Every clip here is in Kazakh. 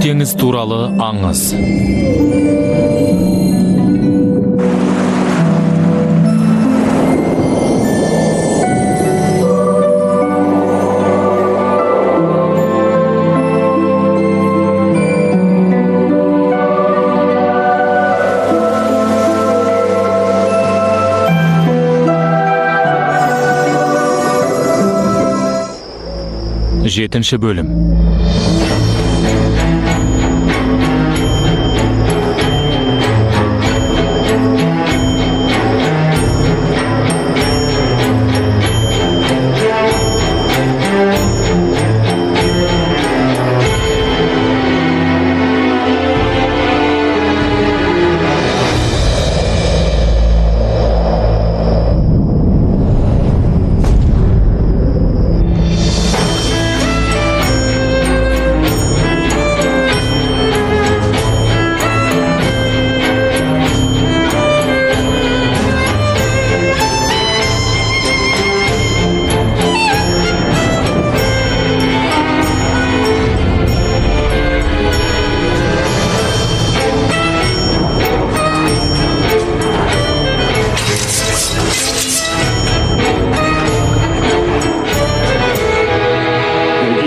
теңіз туралы аңыз. Жетінші бөлім.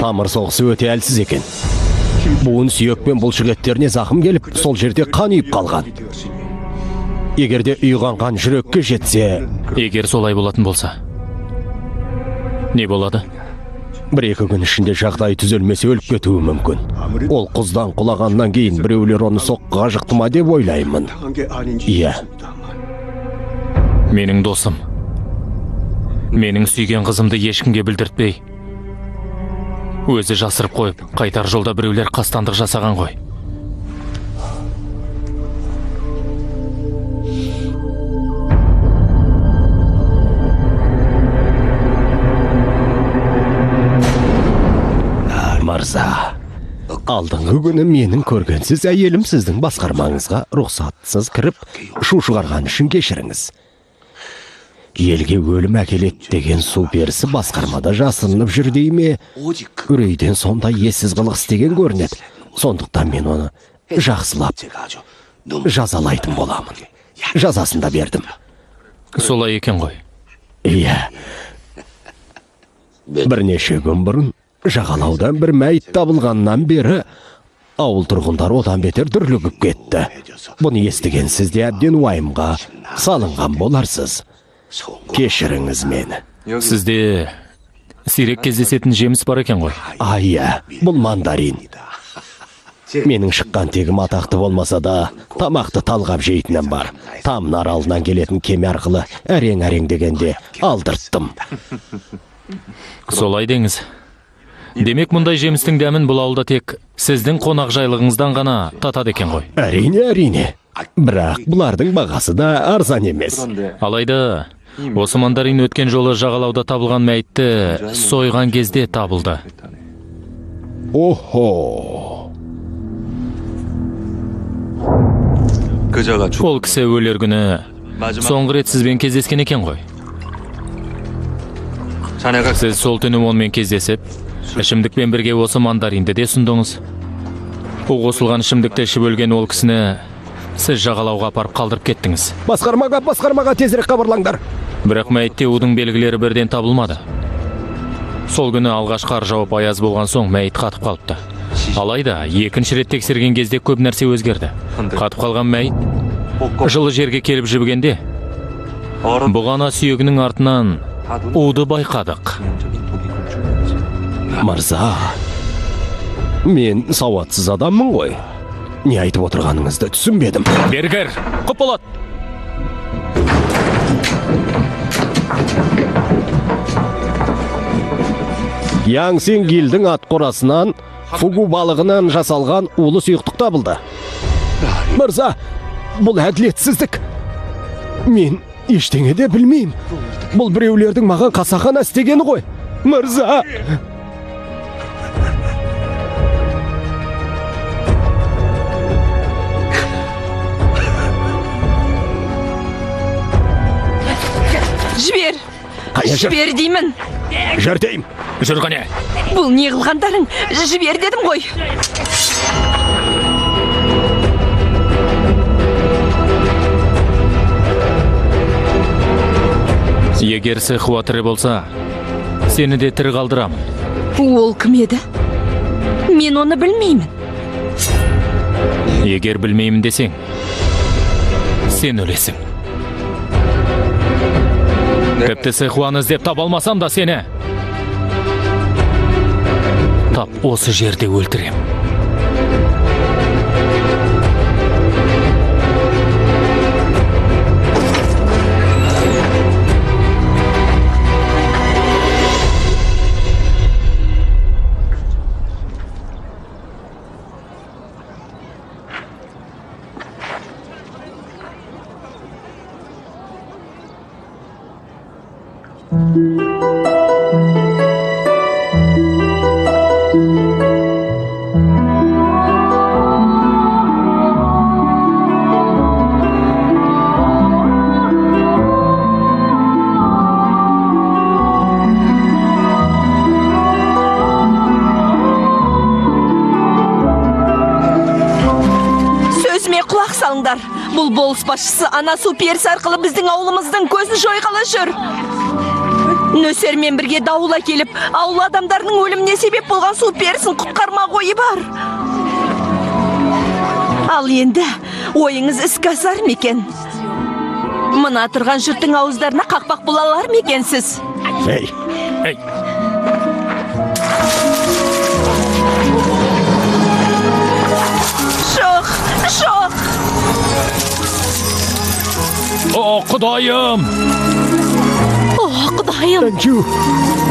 Тамыр соғысы өте әлсіз екен. Буын сүйек пен бұлшық еттеріне зақым келіп, сол жерде қан үйіп қалған. Егерде ұйыған қан жүрекке жетсе... Егер солай болатын болса, не болады? Бір-екі күн ішінде жағдай түзелмесе өліп кетуі мүмкін. Ол құздан құлағаннан кейін біреулер оны соққыға жықты ма деп ойлаймын. Иә. Менің досым. Менің сүйген қызымды ешкімге білдіртпей, өзі жасырып қойып, қайтар жолда біреулер қастандық жасаған ғой. Мырза, алдыңғы күні менің көргенсіз әйелім сіздің басқармаңызға рұқсатсыз кіріп, шу шығарған үшін кешіріңіз. Елге өлім әкелет деген су перісі басқармада жасырынып жүр дей ме? Үрейден сондай ессіз қылық істеген көрінеді. Сондықтан мен оны жақсылап жазалайтын боламын. Жазасын да бердім. Солай екен ғой. Иә. Бірнеше күн бұрын жағалаудан бір мәйіт табылғаннан бері ауыл тұрғындар одан бетер дүрлігіп кетті. Бұны естіген сізде әбден уайымға салынған боларсыз. Кешіріңіз мені. Сізде сирек кездесетін жеміс бар екен ғой. Иә, бұл мандарин. Менің шыққан тегім атақты болмаса да, тамақты талғап жейтінім бар. Тамын аралынан келетін кеме арқылы әрең-әрең дегенде алдырттым. Солай деңіз. Демек, мұндай жемістің дәмін бұл ауылда тек сіздің қонақ жайлығыңыздан ғана татады екен ғой. Әрине. Бірақ бұлардың бағасы да арзан емес. Алайда, осы мандарин өткен жолы жағалауда табылған мәйітті сойған кезде табылды. Охо! Ол кісі өлер күні соңғы рет сізбен кездескен екен ғой. Сіз сол түні онымен кездесіп, ішімдікпен бірге осы мандаринді де ұсындыңыз. Ол қосылған ішімдікті ішіп өлген ол кісіні сіз жағалауға апарып қалдырып кеттіңіз. Басқармаға тезірек хабарлаңдар. Бірақ мәйітте удың белгілері бірден табылмады. Сол күні алғаш қар жауып аяз болған соң мәйіт қатып қалыпты. Алайда, екінші рет тексерген кезде көп нәрсе өзгерді. Қатып қалған мәйіт жылы жерге келіп жібігенде, бұғана сүйегінің артынан уды байқадық. Мырза, мен сауатсыз адаммын ғой. Не айтып отырғаныңызды түсінбедім. Бергер, құп болады. Яңсенгилдің ат қорасынан фугу балығынан жасалған улы сұйықтық табылды. Мырза, бұл әділетсіздік. Мен ештеңе де білмеймін. Бұл біреулердің маған қасақана істегені ғой. Мырза! Жібер! Жібер деймін! Жәрдейм! Жүр қане! Бұл не қылғандарың? Жібер дедім ғой! Егер Сехуа тірі болса, сені де тірі қалдырамын. Ол кім еді? Мен оны білмеймін. Егер білмеймін десең, сен өлесің. Тіпті Сехуаны іздеп таба алмасам да сені тап осы жерде өлтірем. Құлақ салыңдар. Бұл болыс басшысы ана су перісі арқылы біздің ауылымыздың көзін жойғалы жүр. Нөсермен бірге дауыл әкеліп, ауыл адамдарының өліміне себеп болған су перісін құтқармақ ойы бар. Ал енді ойыңыз іске асар ма екен? Мына тұрған жұрттың ауыздарына қақпақ бола алар ма екенсіз? Ей, Жоқ! О, Құдайым! О, Құдайым! Әнжу!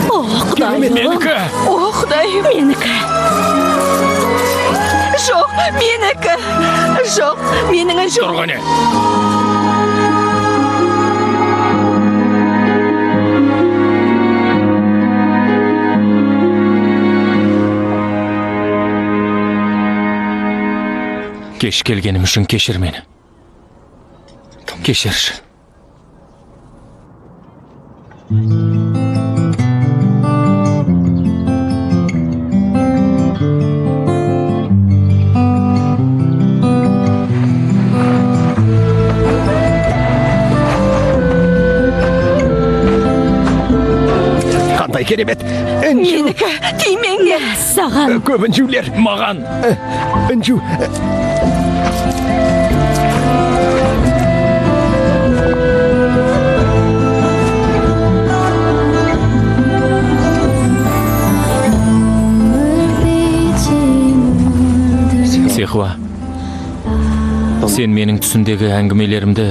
О, Құдайым! Менікі! О, Құдайым! Менікі! Жоқ, менікі! Жоқ, менің жоқ! Тұрғане! Кеш келгенім үшін кешір мені. Кешірші. Қандай керемет! Әнжу! Менікі, тимеңдер! Саған! Көп әнжулер! Маған! Әнжу! Сехуа, сен менің түсіндегі әңгімелерімді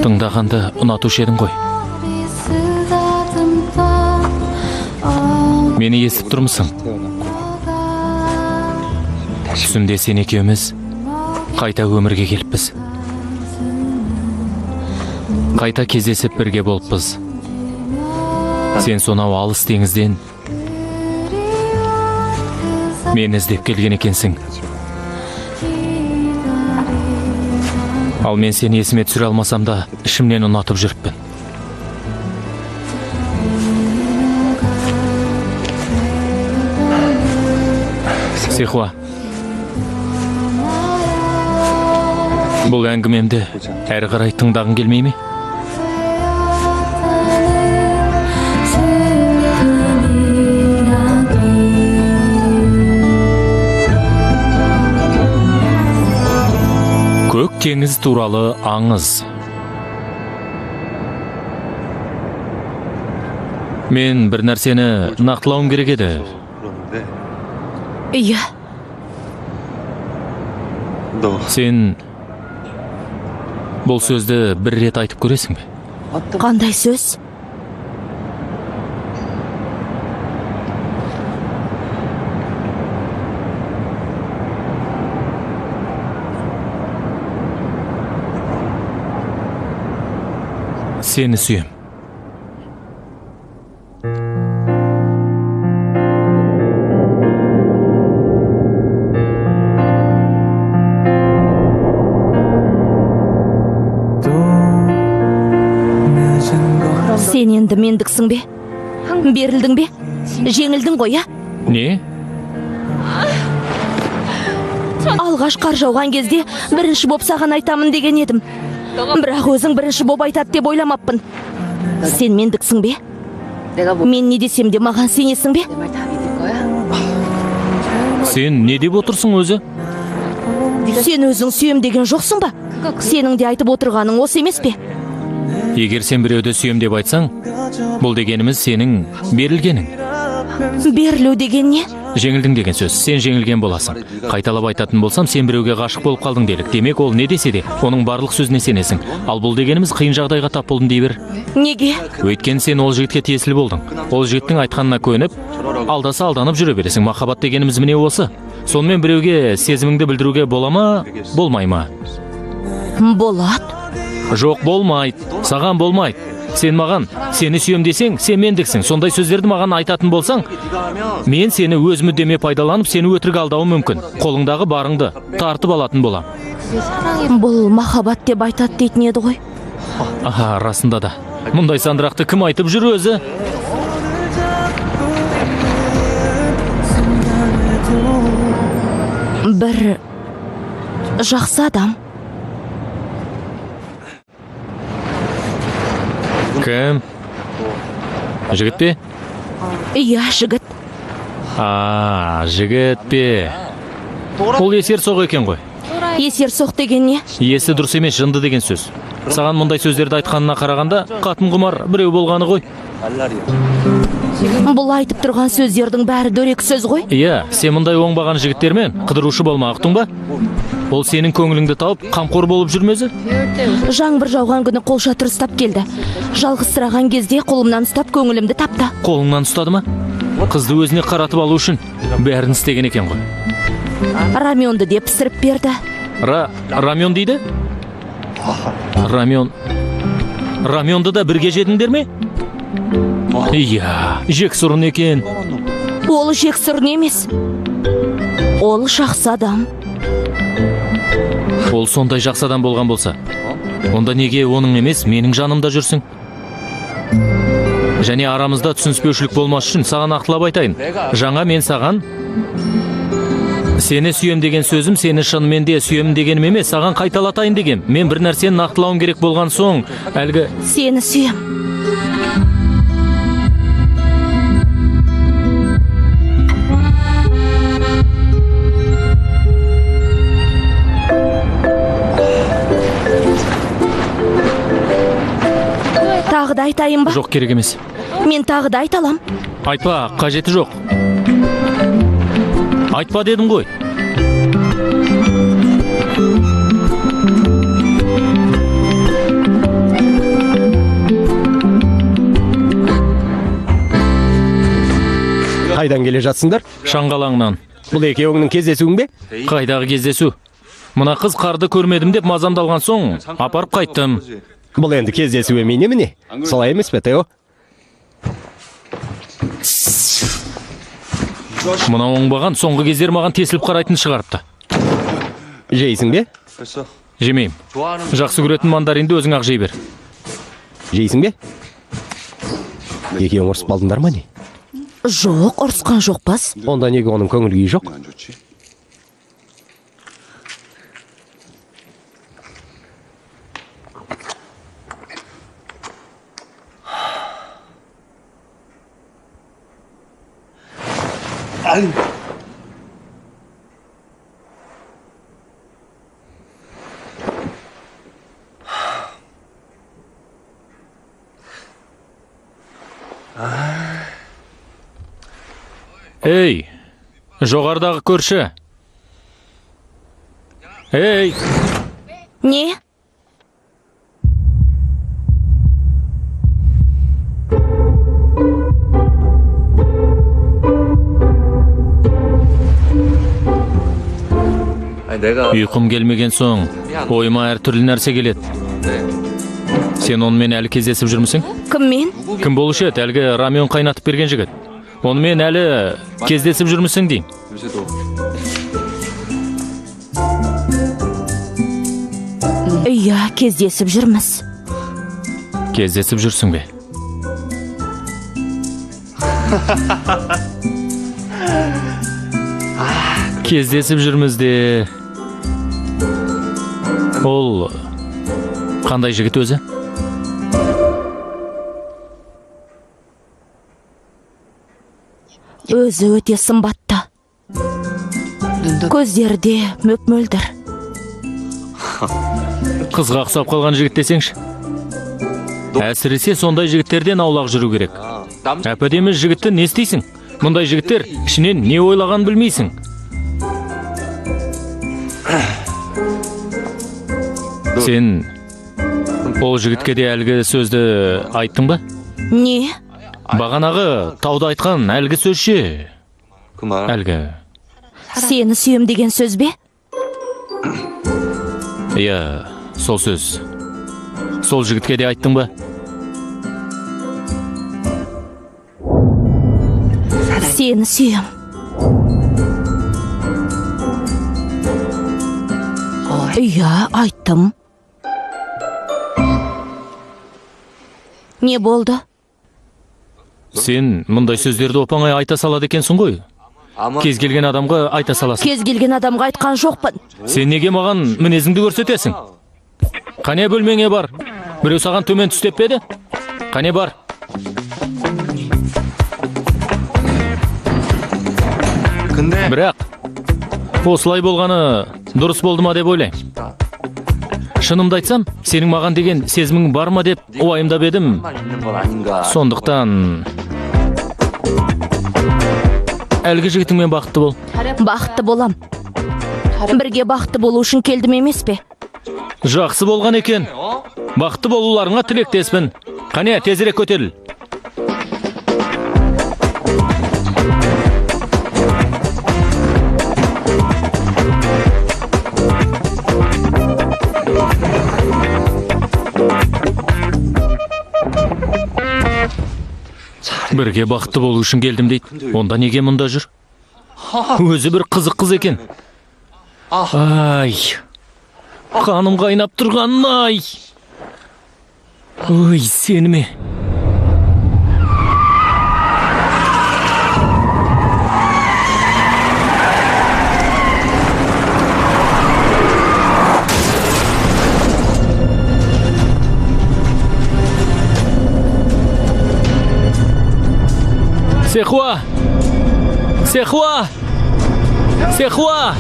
тыңдағанды ұнатушы едің ғой. Мені естіп тұрмысың? Түсімде сен екеуміз қайта өмірге келіппіз. Қайта кездесіп бірге болыппыз. Сен сонау алыс теңізден мені іздеп келген екенсің. Ал мен сені есіме түсіре алмасам да, ішімнен ұнатып жүріппін. Сехуа, бұл әңгімемді әрі қарай тыңдағың келмей ме? Көк теңіз туралы аңыз. Мен бір нәрсені нақтылауым керек еді. Иә. Сен бұл сөзді бір рет айтып көресің бе? Қандай сөз? Сені сүйем. Сен енді мендіксің бе? Берілдің бе? Жеңілдің ғой, а? Не? Алғаш қар жауған кезде бірінші боп саған айтамын деген едім. бірақ өзің бірінші боп айтады деп ойламаппын. Сен мендіксің бе? Мен не десем де маған сенесің бе? Сен не деп отырсың өзі? Сен өзің сүйем деген жоқсың ба? Сенің де айтып отырғаның осы емес пе? Егер сен біреуді сүйем деп айтсаң, бұл дегеніміз сенің берілгенің. Берілу деген не? Жеңілдің деген сөз. Сен жеңілген боласың. Қайталап айтатын болсам, сен біреуге ғашық болып қалдың делік. Демек, ол не десе де, оның барлық сөзіне сенесің. Ал бұл дегеніміз қиын жағдайға тап болдым дей бер. Неге? Өйткені сен ол жігітке тиесілі болдың. Ол жігіттің айтқанына көніп, алдаса алданып жүре бересің. Махаббат дегеніміз міне осы. Сонымен біреуге сезіміңді білдіруге бола ма, болмай ма? Болады. Жоқ, болмайды. Саған болмайды. Сен маған, сені сүйем десең, сен мендіксің. Сондай сөздерді маған айтатын болсаң, мен сені өз мүддеме пайдаланып, сені өтірік алдауым мүмкін. Қолыңдағы барыңды тартып алатын болам. Бұл махаббат деп айтады дейтін еді ғой. Аха, расында да. Мұндай сандырақты кім айтып жүр өзі? Бір жақсы адам. Кім? Жігіт пе? Иә, жігіт. Жігіт пе? Ол есер соқ екен ғой. Есер соқ деген не? Есі дұрыс емес, жынды деген сөз. Саған мұндай сөздерді айтқанына қарағанда, қатын құмар біреу болғаны ғой. Бұл айтып тұрған сөздердің бәрі дөрекі сөз ғой. Иә, сен мұндай оңбаған жігіттермен қыдырушы болмақтың ба? Ол сенің көңіліңді тауып, қамқор болып жүрмезі? Жаңбыр жауған күні қолшатыр ұстап келді. Жалғызсыраған кезде қолымнан ұстап көңілімді тапты. Қолыңнан ұстады ма? Қызды өзіне қаратып алу үшін бәрін істеген екен ғой. Рамионды деп пісіріп берді. Рамион дейді? Рамионды да бірге жедіңдер ме? Иә, жексұрын екен. Ол жексұрын емес. Ол жақсы адам. Ол сондай жақсы адам болған болса, онда неге оның емес, менің жанымда жүрсің? Және арамызда түсініспеушілік болмас үшін саған нақтылап айтайын. Жаңа мен саған сені сүйем деген сөзім, сені шынымен де сүйем дегенім емес, саған қайталатайын деген. Мен бір нәрсені нақтылауым керек болған соң, әлгі... Сені сүйем. Тағы да айтайын ба? Жоқ, керек емес. Мен тағы да айталам. Айтпа, қажеті жоқ. Айтпа дедім ғой. Қайдан келе жатсыңдар? Шаңғалаңнан. Бұл екеуіңнің кездесуің бе? Қайдағы кездесу? Мына қыз қарды көрмедім деп мазамды алған соң, апарып қайттым. Бұл енді кездесу емей немене? Солай емес пе, Тео? Мына оңбаған соңғы кездер маған тесіліп қарайтын шығарыпты. Жейсің бе? Жемеймін. Жақсы көретін мандаринді өзің ақ жей бер. Жейсің бе? Екеуің ұрысып қалдыңдар ма не? Жоқ, ұрысқан жоқпыз. Онда неге оның көңіл күйі жоқ? Ей, жоғардағы көрші. Ей! Не? Ұйқым келмеген соң, ойыма әртүрлі нәрсе келеді. Сен онымен әлі кездесіп жүрмісің? Кіммен? Кім болушы еді, әлгі Рамион қайнатып берген жігіт. Онымен әлі кездесіп жүрмісің дейм. Иә, кездесіп жүрміз. Кездесіп жүрсің бе? Кездесіп жүрміз де... Ол Қандай жігіт өзі? Өзі өте сымбатты. Көздері де мөп-мөлдір. Қызға ұқсап қалған жігіт десеңші. Әсіресе сондай жігіттерден аулақ жүру керек. Әп-әдемі жігітті не істейсің? Мұндай жігіттер ішінен не ойлаған білмейсің. Сен ол жігітке де әлгі сөзді айттың ба? Не? Бағанағы тауда айтқан әлгі сөзше. Әлгі. Сені сүйем деген сөз бе? Иә, сол сөз. Сол жігітке де айттың ба? Сені сүйем. Иә, айттым. Не болды? Сен мұндай сөздерді оп-оңай айта салады екенсің ғой. Кез келген адамға айта саласың. Кез келген адамға айтқан жоқпын. Сен неге маған мінезіңді көрсетесің? Қане бөлмеңе бар. Біреу саған төмен түс деп пе еді? Қане бар. Бірақ осылай болғаны дұрыс болды ма деп ойлаймын. Шынымды айтсам, сенің маған деген сезімің бар ма деп уайымдап едім. Сондықтан әлгі жігітіңмен бақытты бол. Бақытты болам. Бірге бақытты болу үшін келдім емес пе? Жақсы болған екен. Бақытты болуларыңа тілектеспін. Қане, тезірек көтеріл. Бірге бақытты болу үшін келдім дейді. Онда неге мұнда жүр? Өзі бір қызық қыз екен. Ай, қаным қайнап тұрған, ай. Ой, сені ме? Сехуа! Сехуа! Сехуа!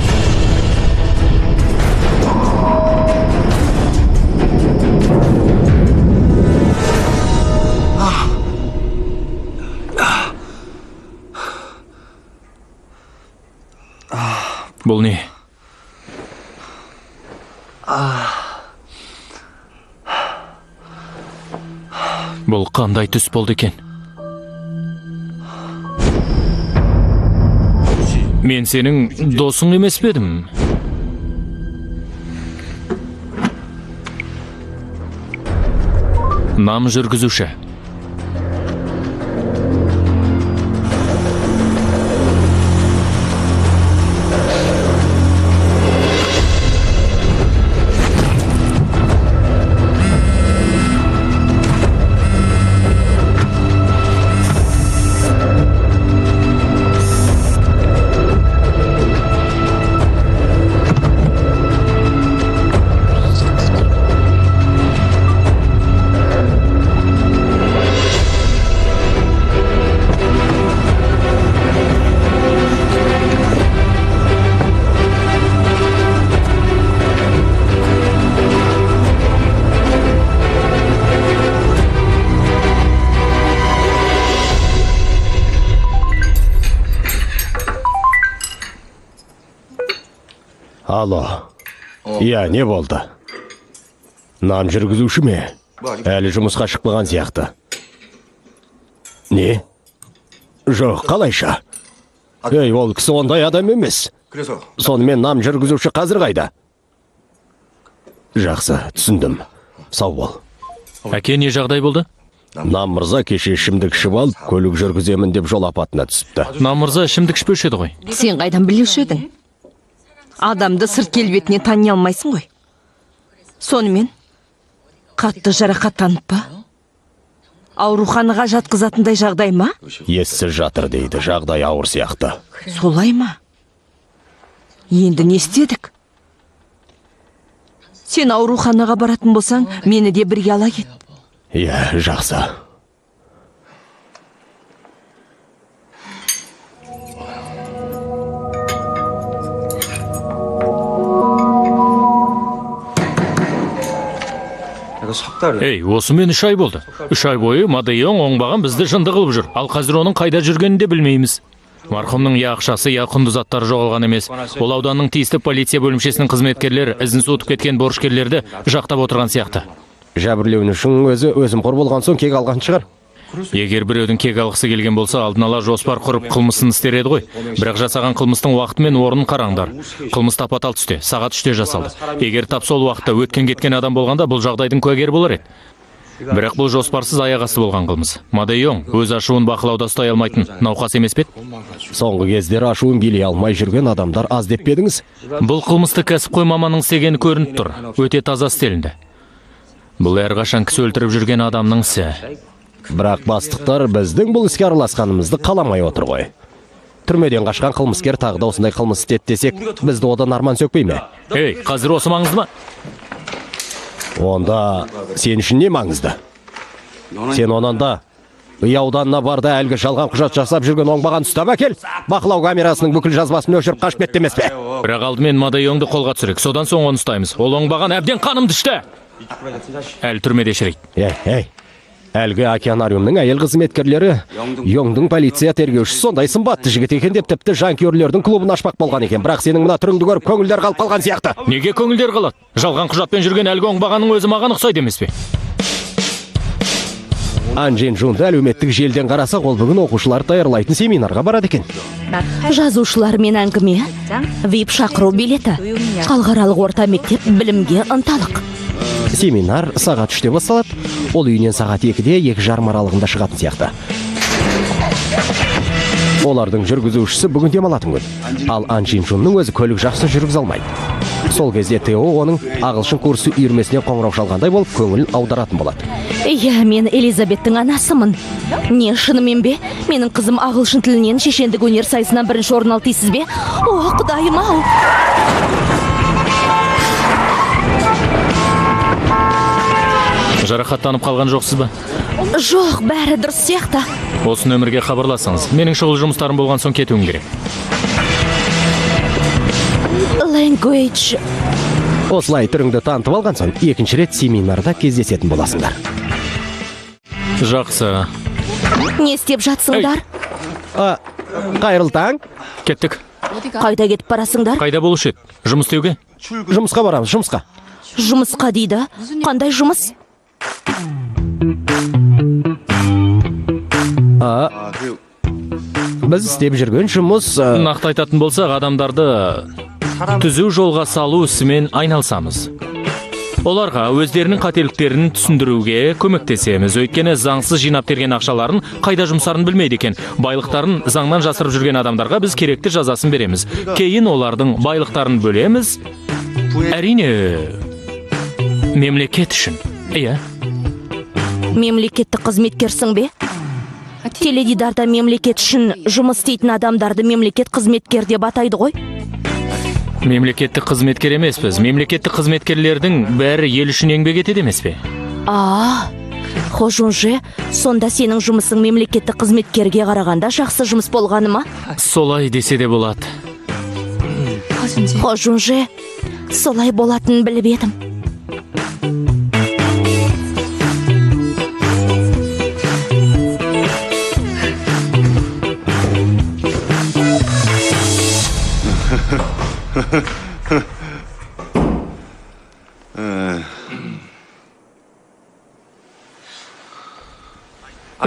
Бұл не? Бұл қандай түс болды екен? Мен сенің досың емес пе едім? Нам жүргізуші. Алло. Иә, не болды? Нам жүргізуші ме? Әлі жұмысқа шықпаған сияқты. Не? Жоқ, қалайша? Ей, ол кісі ондай адам емес. Сонымен нам жүргізуші қазір қайда? Жақсы, түсіндім. Сау бол. Әке, не жағдай болды? Нам мырза кеше ішімдік ішіп алып, көлік жүргіземін деп жол апатына түсіпті. Нам мырза ішімдік ішпеуші еді ғой. Сен қайдан білуші едің? Адамды сырт келбетіне тани алмайсың ғой. Сонымен, қатты жарақаттанып па? Ауруханаға жатқызатындай жағдай ма? Ессіз жатыр дейді, жағдай ауыр сияқты. Солай ма? Енді не істедік? Сен ауруханаға баратын болсаң, мені де бірге ала кет. Иә, жақсы. Ей, осымен 3 ай болды. 3 ай бойы Мадайон оңбаған бізді жынды қылып жүр. Ал қазір оның қайда жүргенін де білмейміз. Марқұмның я ақшасы, я құнды заттары жоғалған емес. Ол ауданның тиісті полиция бөлімшесінің қызметкерлері ізін суытып кеткен борышкерлерді жақтап отырған сияқты. Жәбірленушінің өзім қор болған соң кек алған шығар. Егер біреудің кек алғысы келген болса, алдын ала жоспар құрып қылмысын істер еді ғой. Бірақ жасаған қылмыстың уақыты мен орнын қараңдар. Қылмыс тапа-тал түсте, сағат 3-те жасалды. Егер тап сол уақытта өткен кеткен адам болғанда, бұл жағдайдың куәгері болар еді. Бірақ бұл жоспарсыз аяқ асты болған қылмыс. Мадайон өз ашуын бақылауда ұстай алмайтын науқас емес пе? Соңғы кездері ашуын билей алмай жүрген адамдар аз деп педіңіз? Бұл қылмысты кәсіпқой маманның істегені көрініп тұр. Өте таза істелінді. Бұл әрқашан кісі өлтіріп жүрген адамның ісі. Бірақ бастықтар біздің бұл іске араласқанымызды қаламай отыр ғой. Түрмеден қашқан қылмыскер тағы да осындай қылмыс істеді десек, бізді одан арман сөкпей ме? Ей, қазір осы маңызды ма? Онда сен үшін не маңызды? Сен онанда ауданына барда әлгі жалған құжат жасап жүрген оңбаған ұстап әкел. Бақылау камерасының бүкіл жазбасын өшіріп қашып кетті емес пе? Бірақ алдымен Мадайонды қолға түсірек, содан соң оны ұстаймыз. Ол оңбаған әбден қанымды ішті. Әлі түрмеде шірейді. Әлгі океанариумның әйел қызметкерлері Йоңдың полиция тергеушісі сондай сымбатты жігіт екен деп тіпті жанкүйерлердің клубын ашпақ болған екен. Бірақ сенің мына түріңді көріп көңілдер қалып қалған сияқты. Неге көңілдер қалады? Жалған құжатпен жүрген әлгі оңбағанның өзі маған ұқсайды емес пе? Анжин Жунды әлеуметтік желден қарасақ, ол бүгін оқушылар даярлайтын семинарға барады екен. Жазушылармен әңгіме, вип шақыру билеті, халықаралық орта мектеп білімге ынталық. Семинар сағат 3-те басталады. Ол үйінен сағат 2-де 2:30 аралығында шығатын сияқты. Олардың жүргізушісі бүгін демалатын күн. Ал Анжин Жунның өзі көлік жақсы жүргізе алмайды. Сол кезде Тео оның ағылшын курсы үйірмесіне қоңырау шалғандай болып көңілін аударатын болады. Иә, мен Элизабеттің анасымын. Не, шынымен бе? Менің қызым ағылшын тілінен шешендік өнер сайысынан бірінші орын алды дейсіз бе? О, құдайым ау! Жарақаттанып қалған жоқсыз ба? Жоқ, бәрі дұрыс сияқты. Осы нөмірге хабарласаңыз. Менің шұғыл жұмыстарым болған соң кетуім керек. Language. Осылай түріңді танытып алған соң, екінші рет семинарда кездесетін боласыңдар. Жақсы. Не істеп жатсыңдар? Қайырлы таң. Кеттік. Қайда кетіп барасыңдар? Қайда болушы еді? Жұмыс істеуге? Жұмысқа барамыз, жұмысқа. Жұмысқа дейді. Қандай жұмыс? Біз істеп жүрген жұмыс... Нақты айтатын болсақ, адамдарды түзу жолға салу ісімен айналсамыз. Оларға өздерінің қателіктерін түсіндіруге көмектесеміз. Өйткені заңсыз жинап терген ақшаларын қайда жұмсарын білмейді екен. Байлықтарын заңнан жасырып жүрген адамдарға біз керекті жазасын береміз. Кейін олардың байлықтарын бөлеміз. Әрине, мемлекет үшін. Иә. Мемлекеттік қызметкерсің бе? Теледидарда мемлекет үшін жұмыс істейтін адамдарды мемлекет қызметкер деп атайды ғой? Мемлекеттік қызметкер емеспіз. Мемлекеттік қызметкерлердің бәрі ел үшін еңбек етеді емес пе? Хожунже, сонда сенің жұмысың мемлекеттік қызметкерге қарағанда жақсы жұмыс болғаны ма? Солай десе де болады. Хожунже, солай болатынын біліп едім.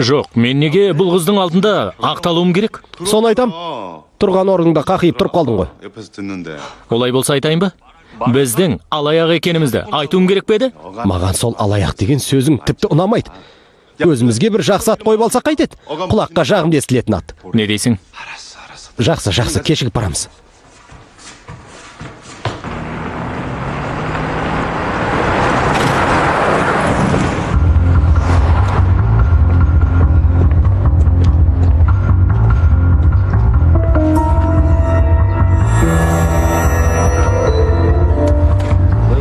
Жоқ, мен неге бұл қыздың алдында ақталуым керек? Соны айтам. Тұрған орныңда қақиып тұрып қалдың ғой. Олай болса айтайын ба? Біздің алаяқ екенімізді айтуым керек пе еді? Маған сол алаяқ деген сөзің тіпті ұнамайды. Өзімізге бір жақсы ат қойып алсақ қайтеді? Құлаққа жағымды естілетін ат. Не дейсің? Жақсы, кешігіп барамыз.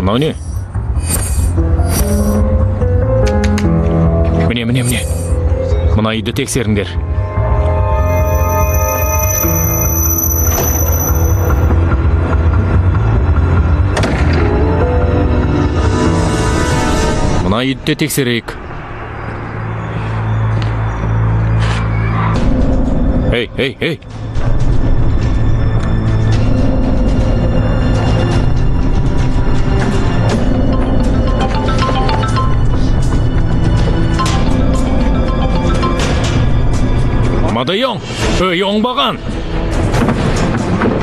Мынау не? немене? Мына үйді тексеріңдер. Мына үйді де тексерейік. Ей! Мадайон! Ей, оңбаған!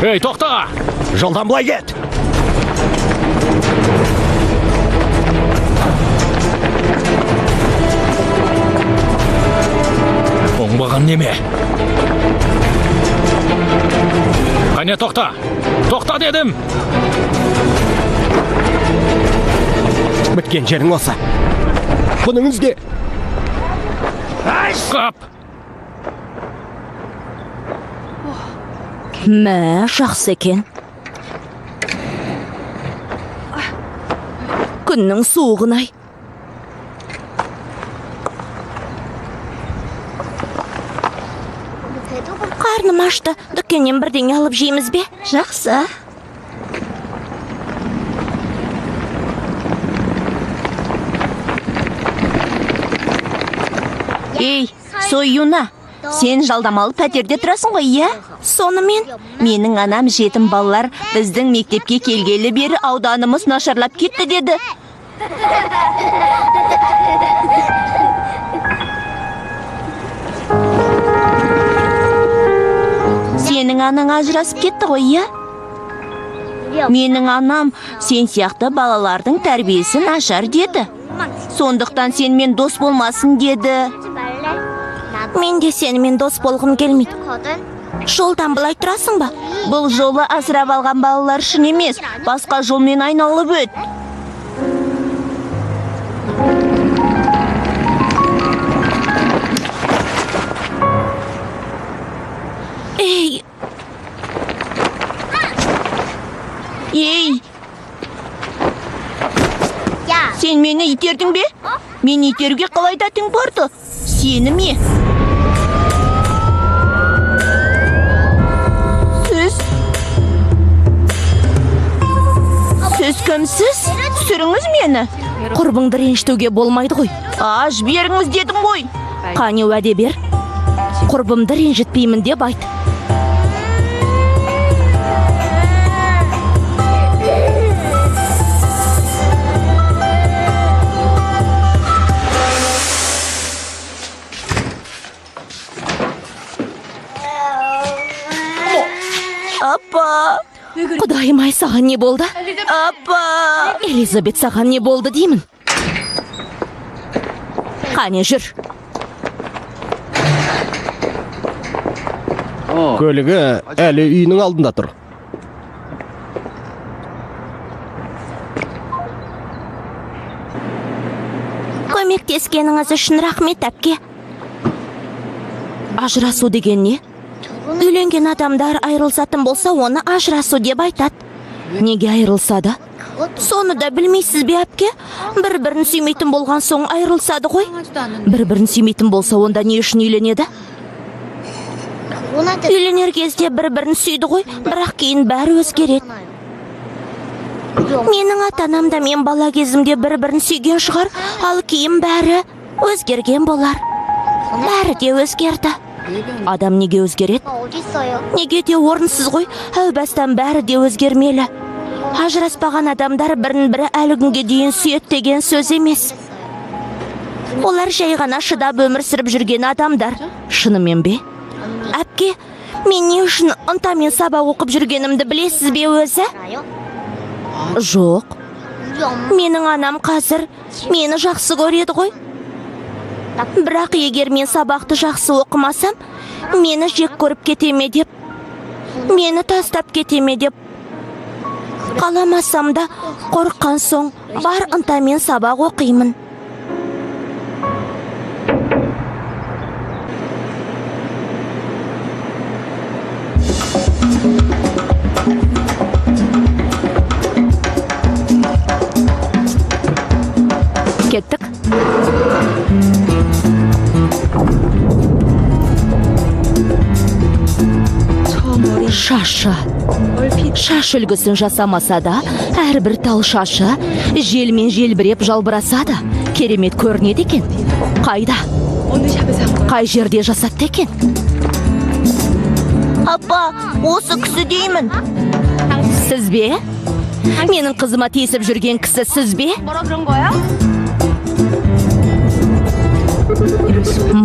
Ей, тоқта! Жолдан былай кет! Оңбаған неме? Қане, тоқта! Тоқта дедім! Біткен жерің осы. Бұның үзге. Қап! Мә, жақсы екен. Күннің суығын-ай. Қарным ашты. Дүкеннен бірдеңе алып жейміз бе? Жақсы. Ей, Сойюна, сен жалдамалы пәтерде тұрасың ғой, иә? Сонымен Менің анам жетім балалар біздің мектепке келгелі бері ауданымыз нашарлап кетті деді. Сенің анаң ажырасып кетті ғой, иә? Менің анам сен сияқты балалардың тәрбиесі нашар деді. Сондықтан сенімен дос болмасын деді. мен де сенімен дос болғым келмейді. Жолдан былай тұрасың ба? Бұл жолы асырап алған балалар үшін емес, басқа жолмен айналып өт. Ей, Ей! Сен мені итердің бе? Мен итеруге қалай дәтің барды? Сені ме? Сіз кімсіз? Сүріңіз мені? құрбыңды ренжітуге болмайды ғой. Жіберіңіз дедім ғой. Қане уәде бер. Құрбымды ренжітпеймін деп айт. Апа! Құдайым-ай, саған не болды? Апа! Элизабет, саған не болды деймін? Қане жүр. Көлігі әлі үйінің алдында тұр. Көмектескеніңіз үшін рахмет, әпке. Ажырасу деген не? Үйленген адамдар айырылсатын болса, оны ажырасу деп айтады. Неге айырылсады? Соны да білмейсіз бе, әпке? Бір-бірін сүймейтін болған соң айырылсады ғой. Бір-бірін сүймейтін болса, онда не үшін үйленеді? Үйленер кезде бір-бірін сүйді ғой, бірақ кейін бәрі өзгереді. Менің ата-анам да мен бала кезімде бір-бірін сүйген шығар, ал кейін бәрі өзгерген болар. Бәрі де өзгерді. Адам неге өзгереді? Неге де орынсыз ғой, әу бастан бәрі де өзгермелі. Ажыраспаған адамдар бірін-бірі әлі күнге дейін сүйет деген сөз емес. Олар жай ғана шыдап өмір сүріп жүрген адамдар. Шынымен бе? Әпке, мен не үшін ынтамен сабақ оқып жүргенімді білесіз бе өзі? Жоқ. Менің анам қазір мені жақсы көреді ғой. Бірақ егер мен сабақты жақсы оқымасам, мені жек көріп кетеме деп, мені тастап кетеме деп қаламасам да, қорыққан соң бар ынтамен сабақ оқимын. Кеттік. Шашы. Шаш үлгісін жасамаса да, әрбір тал шашы желмен желбіреп жалбыраса да керемет көрінеді екен. Қайда? Қай жерде жасатты екен? Апа, осы кісі деймін. Сіз бе? Менің қызыма тиісіп жүрген кісі сіз бе?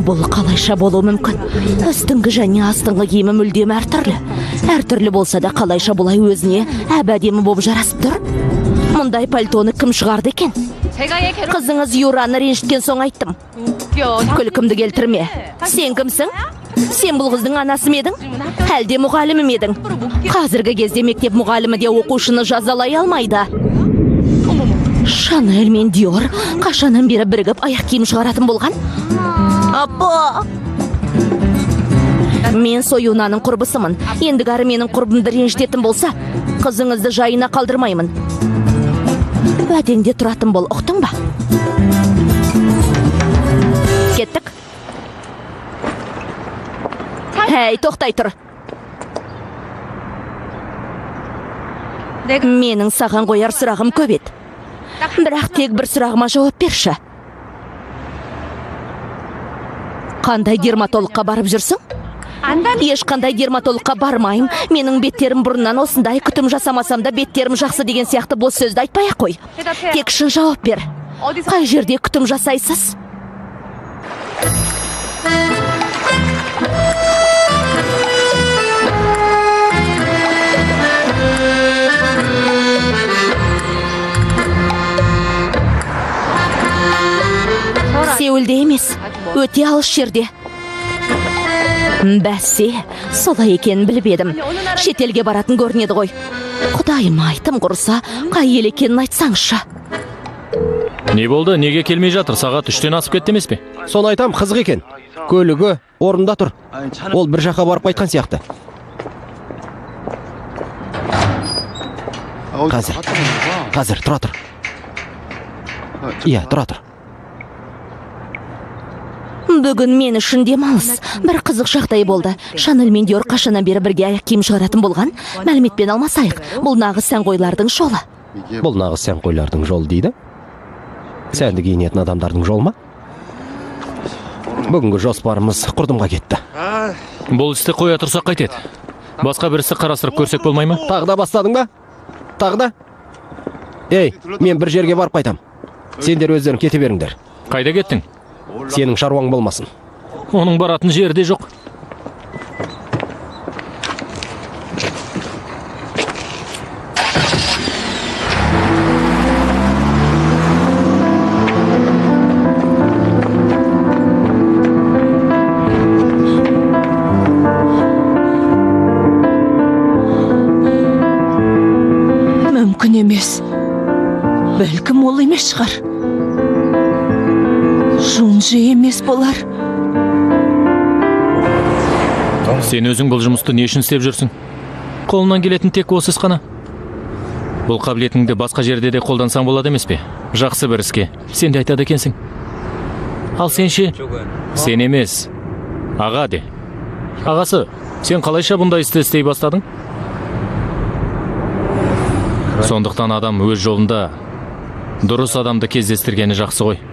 Бұл қалайша болуы мүмкін. Үстіңгі және астыңғы киімі мүлдем әртүрлі. Әртүрлі болса да қалайша бұлай өзіне әбәдемі болып жарасып тұр. Мұндай пальтоны кім шығарды екен? Қызыңыз Юраны ренжіткен соң айттым. Күлкімді келтірме. Сен кімсің? Сен бұл қыздың анасы ма едің? Әлде мұғалімі ме едің? Қазіргі кезде мектеп мұғалімі де оқушыны жазалай алмайды. Шанель мен Диор қашаннан бері бірігіп аяқ киім шығаратын болған? Апа! Мен Союнаның құрбысымын. Ендігәрі менің құрбымды ренжітетін болса, қызыңызды жайына қалдырмаймын. Уәдеңде тұратын бол, ұқтың ба? Кеттік. Әй, тоқтай тұр. Менің саған қояр сұрағым көп еді. Бірақ тек бір сұрағыма жауап берші. Қандай дерматологқа барып жүрсің? Ешқандай дерматологқа бармайым. Менің беттерім бұрыннан осындай, күтім жасамасам да беттерім жақсы деген сияқты бос сөзді айтпай-ақ қой. Тек шын жауап бер. Қай жерде күтім жасайсыз? Сеулде емес, өте алыс жерде. Бәсе, солай екенін біліп едім. Шетелге баратын көрінеді ғой. Құдайым, айтым құрса, қай ел екенін айтсаңшы. Не болды, неге келмей жатыр? Сағат 3-тен асып кетті емес пе? Соны айтам, қызық екен. Көлігі орында тұр. Ол бір жаққа барып қайтқан сияқты. Қазір, тұра тұр. Иә, тұра тұр. Бүгін мен үшін демалыс. Бір қызық жағдай болды. Шанель мен Диор қашаннан бері бірге аяқ киім шығаратын болған. Мәліметпен алмасайық. Бұл нағыз сән қойлардың жолы. Бұл нағыз сән қойлардың жолы дейді. Сәнді киінетін адамдардың жолы ма? Бүгінгі жоспарымыз құрдымға кетті. Бұл істі қоя тұрсақ қайтеді. Басқа бір істі қарастырып көрсек болмай ма? Тағы да бастадың ба? Тағы да? Ей, мен бір жерге барып қайтам. Сендер өздерің кете беріңдер. Қайда кеттің? Сенің шаруаң болмасын. Оның баратын жерде жоқ. Мүмкін емес. Бәлкім ол емес шығар. Жунжи емес болар. Сен өзің бұл жұмысты не үшін істеп жүрсің? Қолынан келетін тек осы іс қана. Бұл қабілетіңді басқа жерде де қолдансаң болады емес пе? Жақсы бір іске. Сен де айтады екенсің. Ал сен ше? Сен емес. Аға де. Ағасы, сен қалайша бұндай істі істей бастадың? Сондықтан адам өз жолында дұрыс адамды кездестіргені жақсы ғой.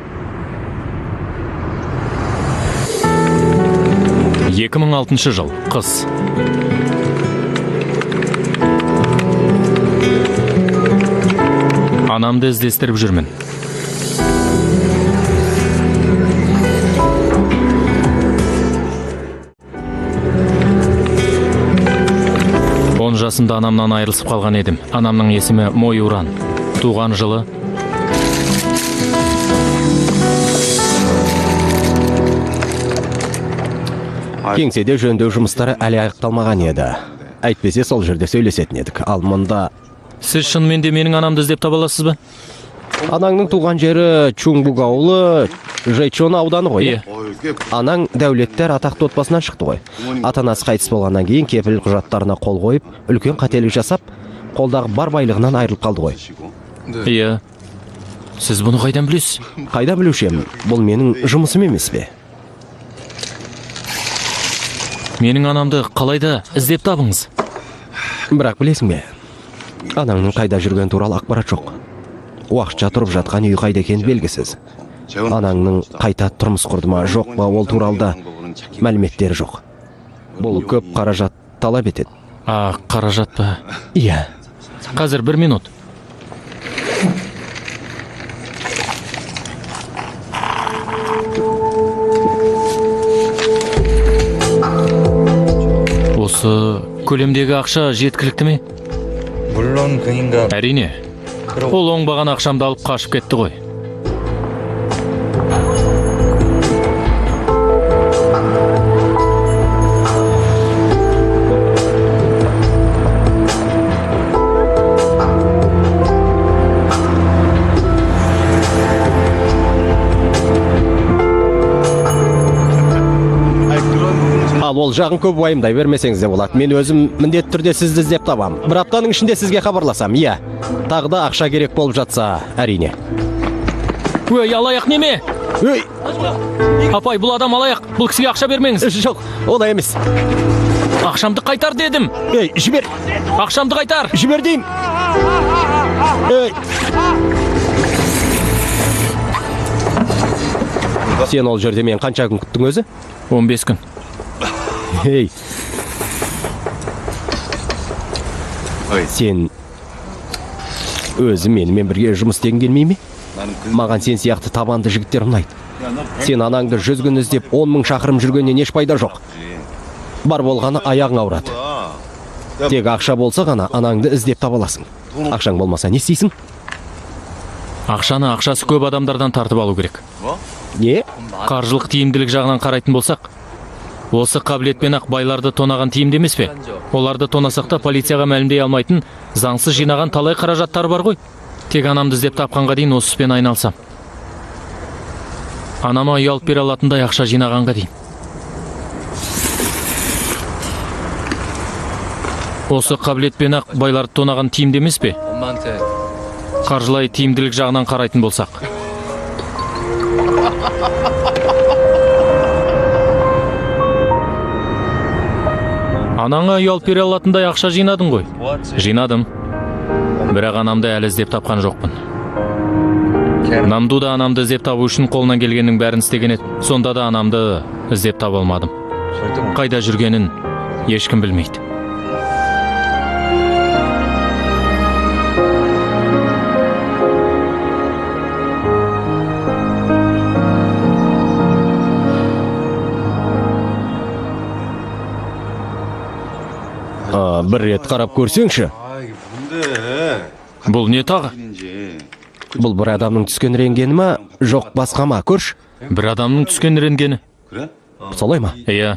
2006 жыл, қыс. Анамды іздестіріп жүрмін. Он жасымда анамнан айырылысып қалған едім. Анамның есімі Мойуран. Туған жылы Кеңседе жөндеу жұмыстары әлі аяқталмаған еді. Әйтпесе сол жерде сөйлесетін едік. Ал мұнда... Сіз шынымен де менің анамды іздеп таба аласыз ба? Анаңның туған жері Чунгбук ауылы, Жайчон ауданы ғой. Анаң дәулеттер атақты отбасынан шықты ғой. Ата-анасы қайтыс болғаннан кейін кепіл құжаттарына қол қойып, үлкен қателік жасап, қолдағы бар байлығынан айырылып қалды ғой. Иә. Сіз бұны қайдан білесіз? Қайда білушем? Бұл менің жұмысым емес пе? Менің анамды қалайда іздеп табыңыз? Бірақ білесің бе, анаңның қайда жүрген туралы ақпарат жоқ. Уақытша тұрып жатқан үй қайда екені белгісіз. Анаңның қайта тұрмыс құрды ма жоқ па, ол туралда мәліметтері жоқ. Бұл көп қаражат талап етеді. Қаражат па? Иә. Қазір 1 минут. Осы көлемдегі ақша жеткілікті ме? Әрине. Ол оңбаған ақшамды алып қашып кетті ғой. Ал ол жағын көп уайымдай бермесеңіз де болады. Мен өзім міндетті түрде сізді іздеп табам. 1 аптаның ішінде сізге хабарласам. Иә. Тағы да ақша керек болып жатса, әрине. Өй, алаяқ неме? Өй, Апай, бұл адам алаяқ. Бұл кісіге ақша бермеңіз. жоқ, олай емес. Ақшамды қайтар дедім. Ей, жібер. Ақшамды қайтар. Жібер деймін. Ей. Сен ол жерде мен қанша күн күттің өзі? 15 күн. Ей. Сен өзі менімен бірге жұмыс істегің келмей ме? Маған сен сияқты табанды жігіттер ұнайды. Сен анаңды 100 күн іздеп 10 000 шақырым жүргеннен еш пайда жоқ. Бар болғаны аяғың ауырады. Тек ақша болса ғана анаңды іздеп таба аласың. Ақшаң болмаса не істейсің? Ақшаны ақшасы көп адамдардан тартып алу керек. Не? Қаржылық тиімділік жағынан қарайтын болсақ, осы қабілетпен ақ байларды тонаған тиімді емес пе? Оларды тонасақ та полицияға мәлімдей алмайтын заңсыз жинаған талай қаражаттар бар ғой. Тек анамды іздеп тапқанға дейін осы іспен айналсам. Анама үй алып бере алатындай ақша жинағанға дейін. Осы қабілетпен ақ байларды тонаған тиімді емес пе? Қаржылай тиімділік жағынан қарайтын болсақ. Анаңа үй алып бере алатындай ақша жинадың ғой? Жинадым. Бірақ анамды әлі іздеп тапқан жоқпын. Намду да анамды іздеп табу үшін қолынан келгеннің бәрін істеген еді. Сонда да анамды іздеп таба алмадым. Қайда жүргенін ешкім білмейді. Бір рет қарап көрсеңші. Бұл не тағы? Бұл бір адамның түскен ренгені ма, жоқ басқа ма, көрш? Бір адамның түскен ренгені. Солай ма? Иә.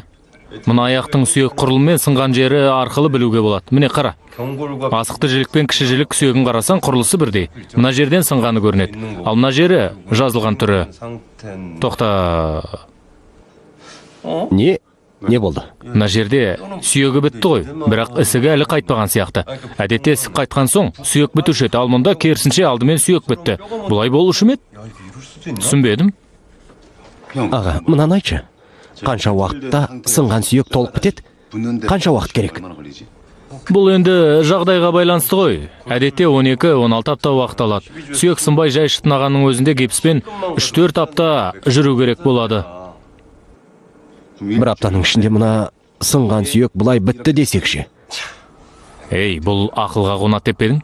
Мына аяқтың сүйек құрылыммен сынған жері арқылы білуге болады. Міне қара. Асықты жілік пен кіші жілік сүйегін қарасаң құрылысы бірдей. Мына жерден сынғаны көрінеді. Ал мына жері жазылған түрі. Тоқта. Не болды? Мына жерде сүйегі бітті ғой, бірақ ісігі әлі қайтпаған сияқты. Әдетте ісік қайтқан соң сүйек бітуші еді, ал мұнда керісінше алдымен сүйек бітті. Бұлай болушы ме еді? Түсінбедім. Аға, мынаны айтшы. Қанша уақытта сынған сүйек толық бітеді? Қанша уақыт керек? Бұл енді жағдайға байланысты ғой. Әдетте 12-16 апта уақыт алады. Сүйек сынбай жай шытынағанның өзінде гипспен 3-4 апта жүру керек болады. Бір аптаның ішінде мына сынған сүйек бұлай бітті десекші. Ей, бұл ақылға қонат деп едің?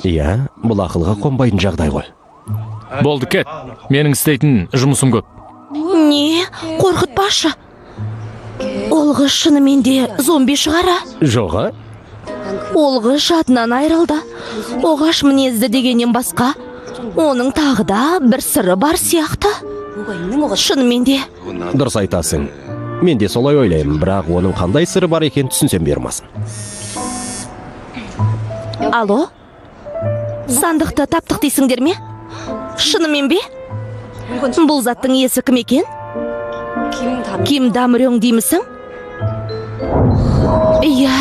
Иә, бұл ақылға қонбайтын жағдай ғой. Болды, кет. Менің істейтін жұмысым көп. Не? Қорқытпашы. Ол қыз шынымен де зомби шығара? Жоға? Ол қыз жадынан айырылды. Оғаш мінезді дегеннен басқа, оның тағы да бір сыры бар сияқты. Шынымен де. Дұрыс айтасың. Мен де солай ойлаймын, бірақ оның қандай сыры бар екен түсінсем бермасын. Алло? Сандықты таптық дейсіңдер ме? Шынымен бе? Бұл заттың иесі кім екен? Ким Дамрёң деймісің? Иә,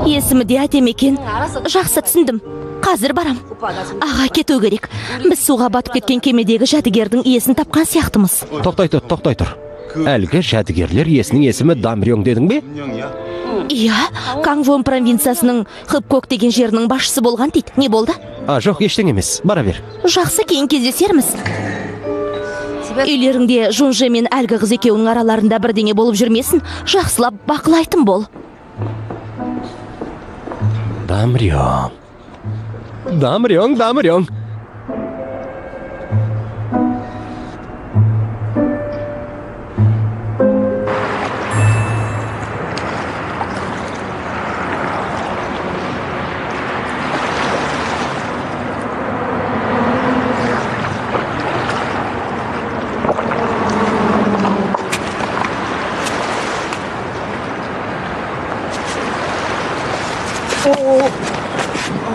есімі де әдем екен. Жақсы түсіндім. Қазір барам. Аға, кету керек. Біз суға батып кеткен кемедегі жәдігердің иесін тапқан сияқтымыз. Тоқтай тұр. Әлгі жәдігерлер иесінің есімі Дамрёң дедің бе? Иә, Кангвон провинциясының Хыпкок деген жерінің басшысы болған дейді. Не болды? Жоқ, ештеңе емес. Бара бер. Жақсы, кейін кездесерміз. Үйлеріңде Жунже мен әлгі қыз екеуінің араларында бірдеңе болып жүрмесін, жақсылап бақылайтын бол. Дамрёң. Дамрёң, дамрёң.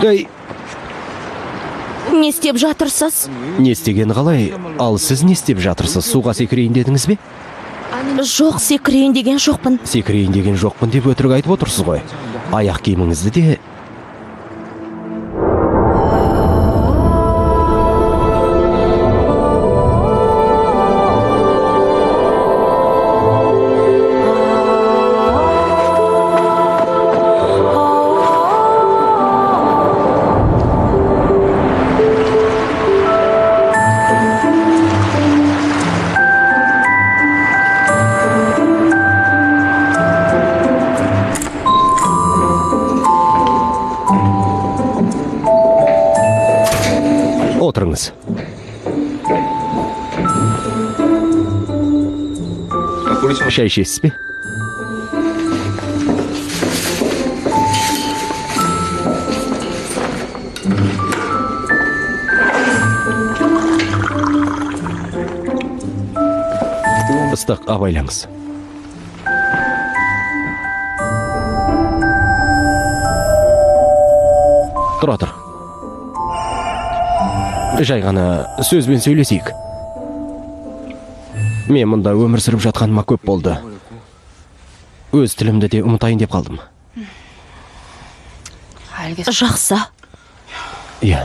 Ей, Не істеп жатырсыз? не істеген қалай? Ал сіз не істеп жатырсыз? Суға секірейін дедіңіз бе? Жоқ, секірейін деген жоқпын. Секірейін деген жоқпын деп өтірік айтып отырсыз ғой. Аяқ киіміңізді де... Отырыңыз. Шай ішесіз бе? Ыстық, абайлаңыз. Тұра тұр. Жай ғана сөзбен сөйлесейік. Мен мұнда өмір сүріп жатқаныма көп болды. Өз тілімді де ұмытайын деп қалдым. Жақсы. Иә.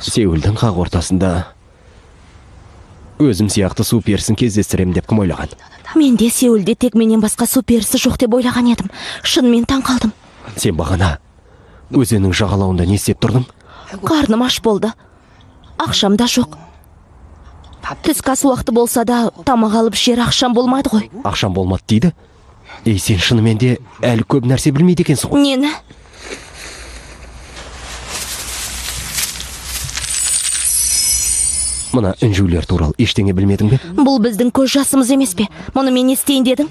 Сеулдің қақ ортасында өзім сияқты су перісін кездестірем деп кім ойлаған? Мен де Сеулде тек менен басқа су перісі жоқ деп ойлаған едім. Шынымен таң қалдым. Сен бағана өзеннің жағалауында не істеп тұрдың? Қарным аш болды. Ақшам да жоқ. Түскі ас уақыты болса да тамақ алып ішер ақшам болмады ғой. Ақшам болмады дейді? Сен шынымен де әлі көп нәрсе білмейді екенсің ғой. Нені? Мына үнжулер туралы ештеңе білмедің бе? Бұл біздің көз жасымыз емес пе? Мұны мен естейін дедің?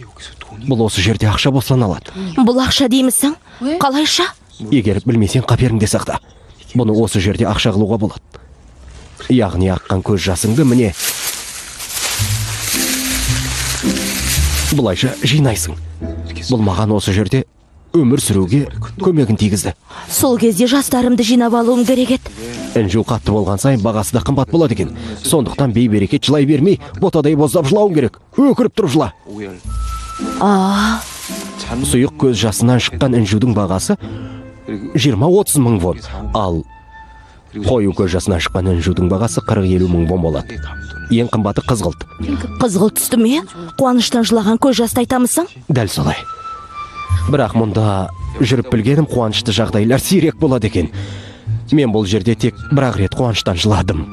Бұл осы жерде ақша болсан алады. Бұл ақша деймісің? Қалайша? Егер білмесең қаперіңде сақта. Бұны осы жерде ақша қылуға болады. Яғни аққан көз жасыңды міне бұлайша жинайсың. Бұл маған осы жерде өмір сүруге көмегін тигізді. Сол кезде жастарымды жинап алуым керек еді. Інжу қатты болған сайын бағасы да қымбат болады екен. Сондықтан бей-берекет жылай бермей, ботадай боздап жылауың керек. Өкіріп тұр жыла. Сұйық көз жасынан шыққан інжудің бағасы 20-30 мың вон. Ал қою көз жасынан шыққан інжудің бағасы 40-50 мың вон болады. Ең қымбаты қызғылт. Қызғылт түсті ме? Қуаныштан жылаған көз жасты айтамысың? Дәл солай. Бірақ мұнда жүріп білгенім қуанышты жағдайлар сирек болады екен. Мен бұл жерде тек бір-ақ рет қуаныштан жыладым.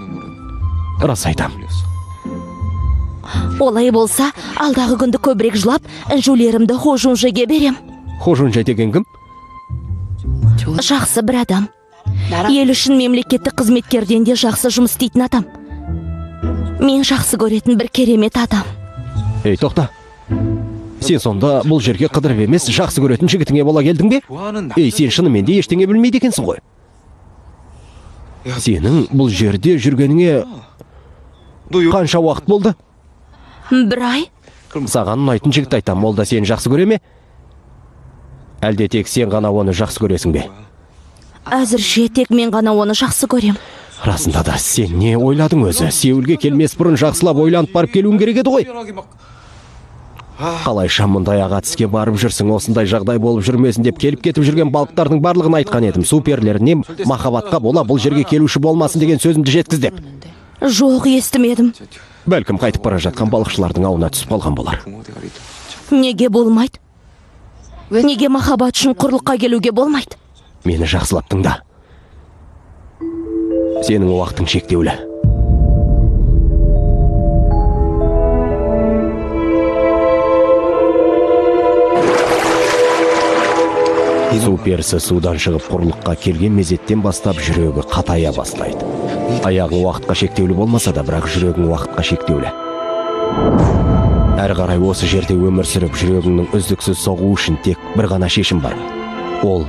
Рас айтам. Олай болса, алдағы күнді көбірек жылап, інжулерімді Хожунжеге берем. Хожунже деген кім? Жақсы бір адам. Ел үшін мемлекеттік қызметкерден де жақсы жұмыс істейтін адам. Мен жақсы көретін бір керемет адам. Ей, тоқта. Сен сонда бұл жерге қыдырып емес, жақсы көретін жігітіңе бола келдің бе? Ей, сен шынымен де ештеңе білмейді екенсің ғой. Сенің бұл жерде жүргеніңе қанша уақыт болды? Бір ай. Саған ұнайтын жігіт айтам, ол да сені жақсы көре ме? Әлде тек сен ғана оны жақсы көресің бе? Әзірше тек мен ғана оны жақсы көрем. Расында да сен не ойладың өзі? Сеулге келмес бұрын жақсылап ойланып барып келуің керек еді ғой. Қалайша мұндай аға тіске барып жүрсің, осындай жағдай болып жүрмесін деп келіп кетіп жүрген балықтардың барлығын айтқан едім. Суперлеріне махаббатқа бола бұл жерге келуші болмасын деген сөзімді жеткіз деп. Жоқ, естімедім. Бәлкім қайтып бара жатқан балықшылардың ауына түсіп қалған болар. Неге болмайды? Неге махаббат үшін құрлыққа келуге болмайды? Мені жақсылап тыңда. Сенің уақытың шектеулі. Су перісі судан шығып құрлыққа келген мезеттен бастап жүрегі қатая бастайды. Аяғың уақытқа шектеулі болмаса да, бірақ жүрегің уақытқа шектеулі. Әрі қарай осы жерде өмір сүріп, жүрегіңнің үздіксіз соғу үшін тек бір ғана шешім бар. Ол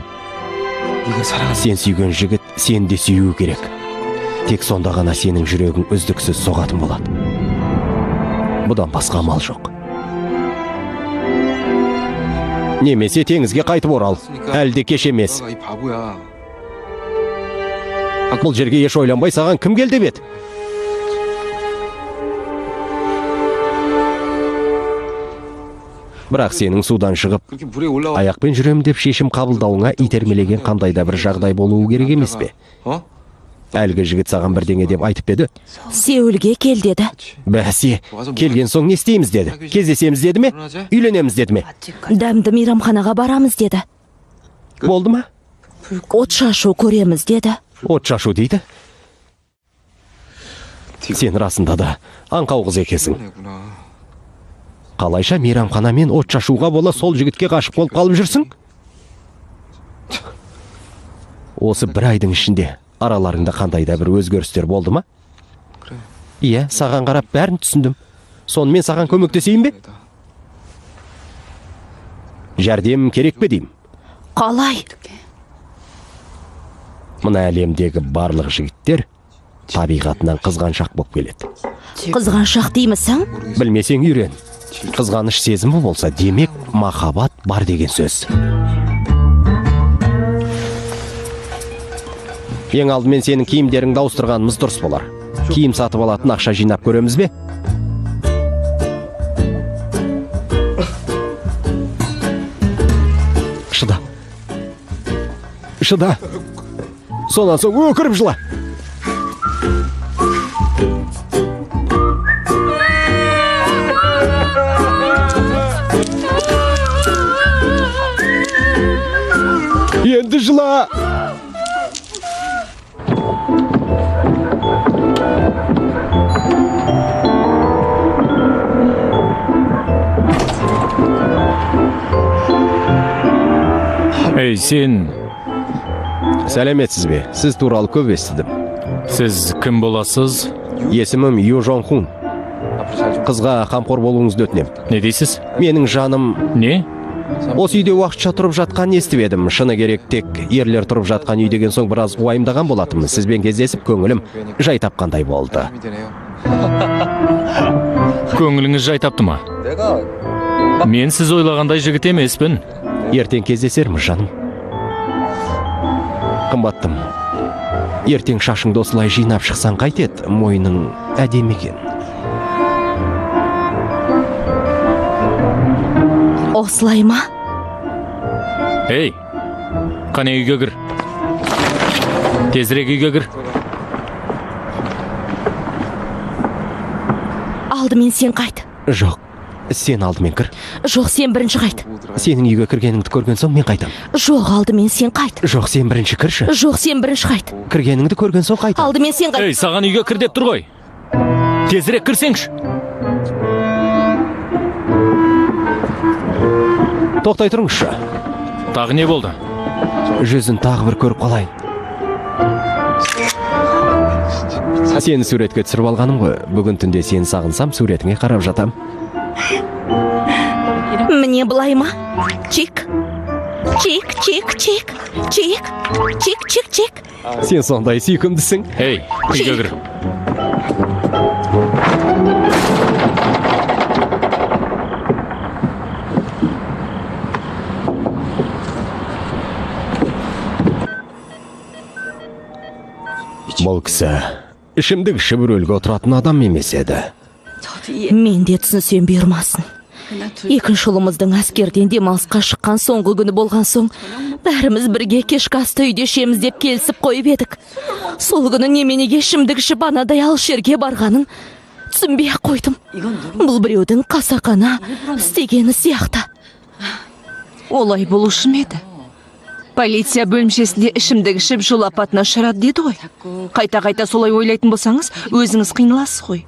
сен сүйген жігіт сен де сүю керек. Тек сонда ғана сенің жүрегің үздіксіз соғатын болады. Бұдан басқа амал жоқ. Немесе теңізге қайтып орал. Әлде кеш емес. Бұл жерге еш ойланбай саған кім келді бет? Бірақ сенің судан шығып, аяқпен жүрем деп шешім қабылдауыңа итермелеген қандай да бір жағдай болуы керек емес пе? Әлгі жігіт саған бірдеңе деп айтып еді? Сеулге кел деді. Бәсе, келген соң не істейміз деді? Кездесеміз деді ме? Үйленеміз деді ме? Дәмді мейрамханаға барамыз деді. Болды ма? От шашу көреміз деді. От шашу дейді? Сен расында да аңқау қыз екесің. Қалайша мейрамхана мен от шашуға бола сол жігітке ғашық болып қалып жүрсің? Осы бір айдың ішінде араларыңда қандай да бір өзгерістер болды ма? Иә, саған қарап бәрін түсіндім. Сонымен саған көмектесейін бе? Жәрдем керек пе деймін? Қалай? Мына әлемдегі барлық жігіттер табиғатынан қызғаншақ болып келеді. Қызғаншақ деймісің? Білмесең үйрен. Қызғаныш сезімі болса, демек махаббат бар деген сөз. Ең алдымен сенің киімдеріңді ауыстырғанымыз дұрыс болар. Киім сатып алатын ақша жинап көреміз бе? Шыда. Сонан соң өкіріп жыла. Енді жыла. Ей, сен... Сәлеметсіз бе? Сіз туралы көп естідім. Сіз кім боласыз? Есімім Ю Жон Хун. Қызға қамқор болуыңызды өтінем. Не дейсіз? Менің жаным... Не? Осы үйде уақытша тұрып жатқан естіп едім. Шыны керек, тек ерлер тұрып жатқан үй деген соң біраз уайымдаған болатынмын. Сізбен кездесіп көңілім жай тапқандай болды. Көңіліңіз жай тапты ма? Мен сіз ойлағандай жігіт емеспін. Ертең кездесерміз, жаным. Қымбаттым. Ертең шашыңды осылай жинап шықсан қайтет, мойның әдемі екен. Осылай ма? Ей, қане үйге кір. Тезірек үйге кір. Алдымен сен қайт. Жоқ, сен алдымен кір. Жоқ, сен бірінші қайт. Сенің үйге кіргеніңді көрген соң мен қайтам. Жоқ, алдымен сен қайт. Жоқ, сен бірінші кірші. Жоқ, сен бірінші қайт. Кіргеніңді көрген соң қайтам. Алдымен сен қайт. Ей, саған үйге кір деп тұр ғой. Тезірек кірсеңші. Тоқтай тұрыңызшы. Тағы не болды? Жүзін тағы бір көріп қалайын. Сені суретке түсіріп алғаным ғой. Бүгін түнде сені сағынсам, суретіңе қарап жатам. Міне былай ма? Чик. Чик, чик, чик. Чик. Чик, чик, чик. Сен сондай сүйкімдісің. Ей, үйге кір. Бұл кісі ішімдік ішіп рөлге отыратын адам емес еді. Мен де түсінсем бұйырмасын. Екінші ұлымыздың әскерден демалысқа шыққан соңғы күні болған соң, бәріміз бірге кешкі асты үйде ішеміз деп келісіп қойып едік. Сол күні неменеге ішімдік ішіп анадай алыс жерге барғанын түсінбей қойдым. Бұл біреудің қасақана істегені сияқты. Олай болушы ма еді? Полиция бөлімшесінде ішімдік ішіп жол апатына ұшырады деді ғой. Қайта-қайта солай ойлайтын болсаңыз, өзіңіз қиналасыз ғой.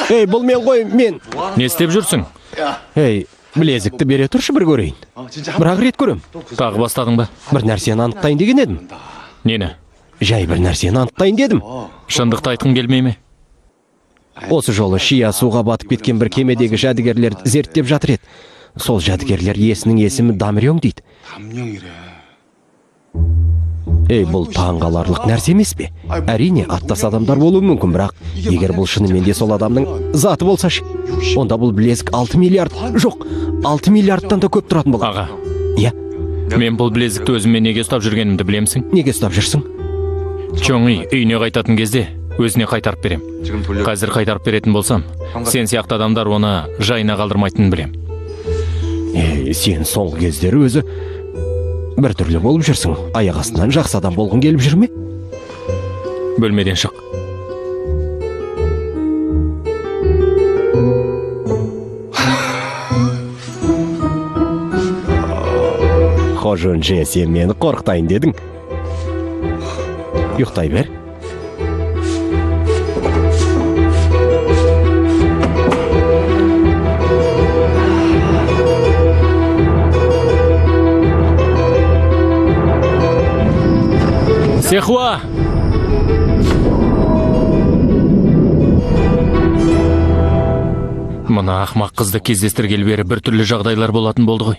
Ей, бұл мен ғой, мен. Не істеп жүрсің? Ей, білезікті бере тұршы бір көрейін. Бірақ рет көрем. Тағы бастадың ба? Бір нәрсені анықтайын деген едім. Нені? Жай бір нәрсені анықтайын дедім. Шындықты айтқың келмей ме? Осы жолы шия суға батып кеткен бір кемедегі жәдігерлер зерттеп жатыр еді. Сол жәдігерлер иесінің есімі Дамрёң дейді. Ей, бұл таңғаларлық нәрсе емес пе? Әрине, аттас адамдар болуы мүмкін, бірақ егер бұл шынымен де сол адамның заты болса ше, онда бұл білезік 6 миллиард, жоқ, 6 миллиардтан да көп тұратын болады. Аға. Иә. Мен бұл білезікті өзіме неге ұстап жүргенімді білемсің? Неге ұстап жүрсің? Чоңи үйіне қайтатын кезде өзіне қайтарып берем. Қазір қайтарып беретін болсам, сен сияқты адамдар оны жайына қалдырмайтынын білем. Сен соңғы кездері өзі бір түрлі болып жүрсің. Аяқ астынан жақсы адам болғың келіп жүр ме? Бөлмеден шық. Қожонже, сен мені қорқытайын дедің. Ұйықтай бер. Сехуа! Мына ақмақ қызды кездестіргелі бері бір түрлі жағдайлар болатын болды ғой.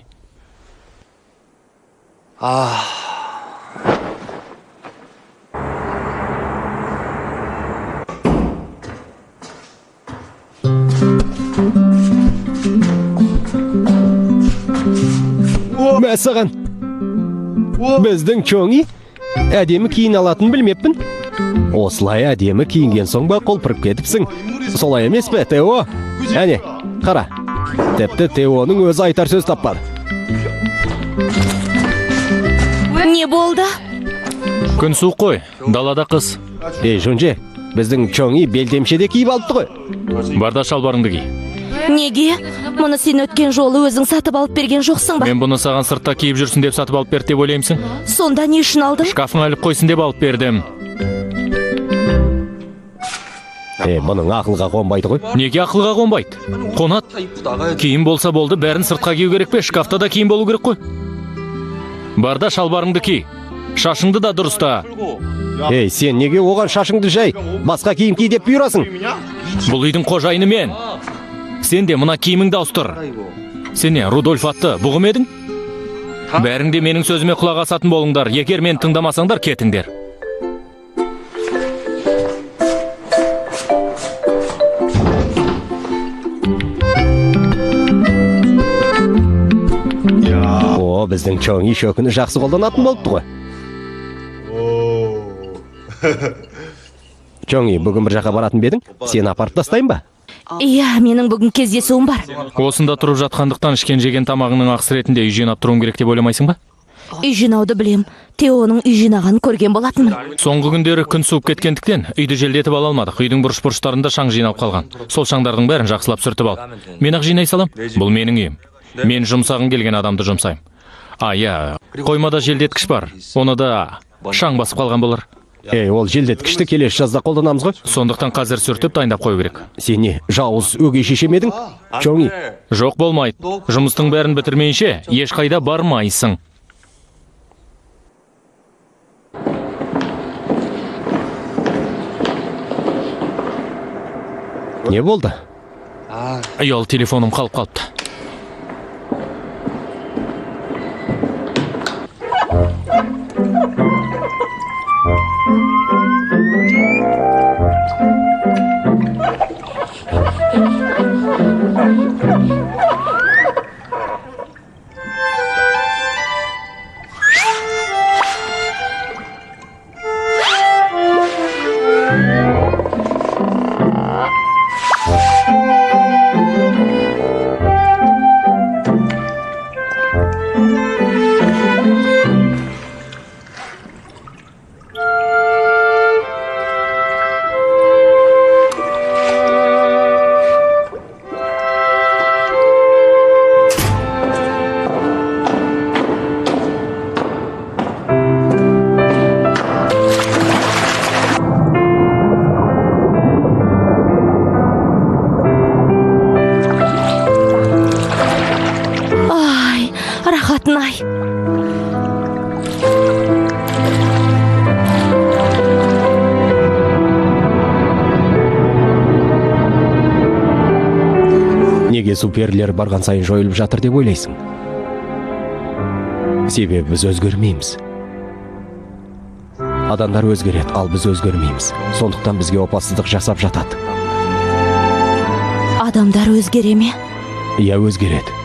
Мәсіған, біздің Чоңи әдемі киін алатын білмеппін. Осылай әдемі киінген соң ба қолпырып кетіпсің. Солай емес пе, Тео? Әне, қара. Тіпті Теоның өзі айтар сөз таппады. Не болды? Күн суық қой, далада қыз. Ей, Жонже, біздің Чоңи белдемшеде киіп алыпты ғой. Барда шалбарыңды ки. Неге? Мұны сен өткен жолы өзің сатып алып берген жоқсың ба? Мен бұны саған сыртта киіп жүрсін деп сатып алып берді деп ойлаймысың? Сонда не үшін алдың? Шкафыңа іліп қойсын деп алып бердім. Бұның ақылға қонбайды ғой. Неге ақылға қонбайды? Қонат. Киім болса болды, бәрін сыртқа кию керек пе? Шкафта да киім болу керек қой. Барда шалбарыңды ки. Шашыңды да дұрыста. Ей, сен неге оған шашыңды жай? Басқа киім ки деп бұйырасың? Бұл үйдің қожайыны мен. Сен де мына киіміңді ауыстыр. Сен не, Рудольф атты бұғым едің? Бәрің де менің сөзіме құлақ асатын болыңдар. Егер мен тыңдамасаңдар, кетіңдер. О, біздің Чоңи шөкіні жақсы қолданатын болыпты ғой. Чоңи, бүгін бір жаққа баратын бедің? Сені апарып тастайын ба? Иә, менің бүгін кездесуім бар. Осында тұрып жатқандықтан ішкен жеген тамағының ақысы ретінде үй жинап тұруым керек деп ойламайсың ба? Үй жинауды білем. Теоның үй жинағанын көрген болатынмын. Соңғы күндері күн суып кеткендіктен үйді желдетіп ала алмадық. Үйдің бұрыш-бұрыштарында шаң жиналып қалған. Сол шаңдардың бәрін жақсылап сүртіп ал. Мен ақ жинай салам. Бұл менің үйім. Мен жұмсағым келген адамды жұмсаймын. Иә, қоймада желдеткіш бар. Оны да шаң басып қалған болар. Ол желдеткішті келесі жазда қолданамыз ғой. Сондықтан қазір сүртіп дайындап қою керек. Сен не, жауыз өгей шешемедің? Чоңи. Жоқ, болмайды. Жұмыстың бәрін бітірмейінше ешқайда бармайсың. Не болды? Ұялы телефоным қалып қалыпты. Қатынай. Неге суперлер барған сайын жойылып жатыр деп ойлайсың? Себебі біз өзгермейміз. Адамдар өзгереді, ал біз өзгермейміз. Сондықтан бізге опасыздық жасап жатады. Адамдар өзгере ме? Иә, өзгереді.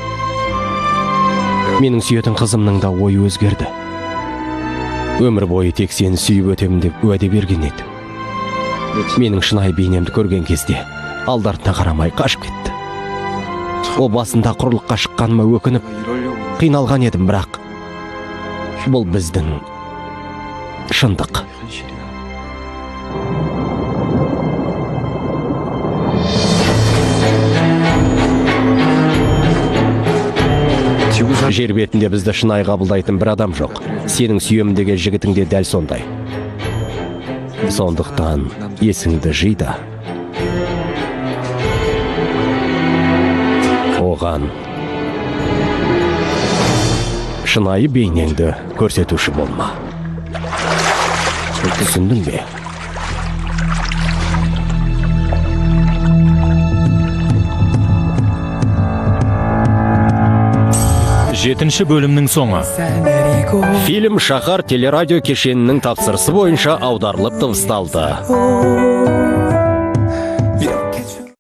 Менің сүйетін қызымның да ойы өзгерді. Өмір бойы тек сені сүйіп өтемін деп уәде берген еді. Менің шынайы бейнемді көрген кезде алдарына қарамай қашып кетті. О басында құрлыққа шыққаныма өкініп, қиналған едім, бірақ бұл біздің шындық. Жер бетінде бізді шынайы қабылдайтын бір адам жоқ. Сенің сүйемін деген жігітің де дәл сондай. Сондықтан есіңді жи да оған шынайы бейнеңді көрсетуші болма. Түсіндің бе? Жетінші бөлімнің соңы. Фильм Шаһар телерадио кешенінің тапсырысы бойынша аударылып дыбысталды.